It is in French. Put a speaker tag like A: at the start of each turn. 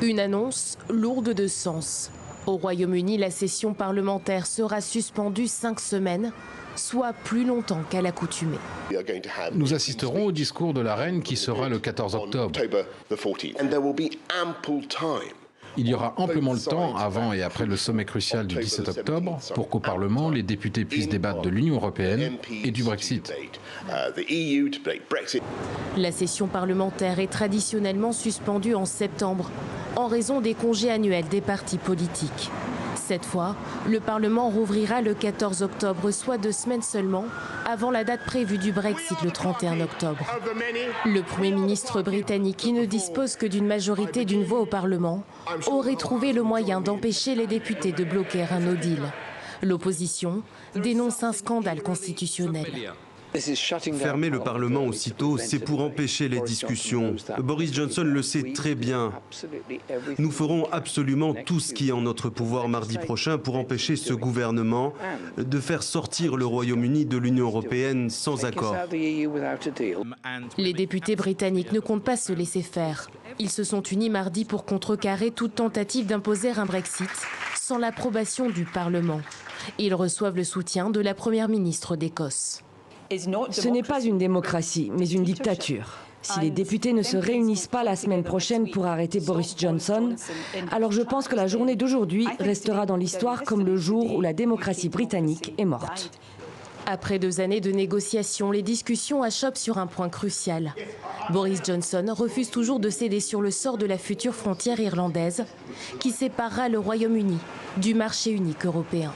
A: Une annonce lourde de sens. Au Royaume-Uni, la session parlementaire sera suspendue 5 semaines, soit plus longtemps qu'à l'accoutumée.
B: Nous assisterons au discours de la reine qui sera le 14 octobre. Il y aura amplement le temps avant et après le sommet crucial du 17 octobre pour qu'au Parlement, les députés puissent débattre de l'Union européenne et du Brexit.
A: La session parlementaire est traditionnellement suspendue en septembre en raison des congés annuels des partis politiques. Cette fois, le Parlement rouvrira le 14 octobre, soit 2 semaines seulement, avant la date prévue du Brexit le 31 octobre. Le Premier ministre britannique, qui ne dispose que d'une majorité d'une voix au Parlement, aurait trouvé le moyen d'empêcher les députés de bloquer un no deal. L'opposition dénonce un scandale constitutionnel.
C: Fermer le Parlement aussitôt, c'est pour empêcher les discussions. Boris Johnson le sait très bien. Nous ferons absolument tout ce qui est en notre pouvoir mardi prochain pour empêcher ce gouvernement de faire sortir le Royaume-Uni de l'Union européenne sans accord.
A: Les députés britanniques ne comptent pas se laisser faire. Ils se sont unis mardi pour contrecarrer toute tentative d'imposer un Brexit sans l'approbation du Parlement. Ils reçoivent le soutien de la Première ministre d'Écosse.
D: Ce n'est pas une démocratie, mais une dictature. Si les députés ne se réunissent pas la semaine prochaine pour arrêter Boris Johnson, alors je pense que la journée d'aujourd'hui restera dans l'histoire comme le jour où la démocratie britannique est morte.
A: Après 2 années de négociations, les discussions achoppent sur un point crucial. Boris Johnson refuse toujours de céder sur le sort de la future frontière irlandaise qui séparera le Royaume-Uni du marché unique européen.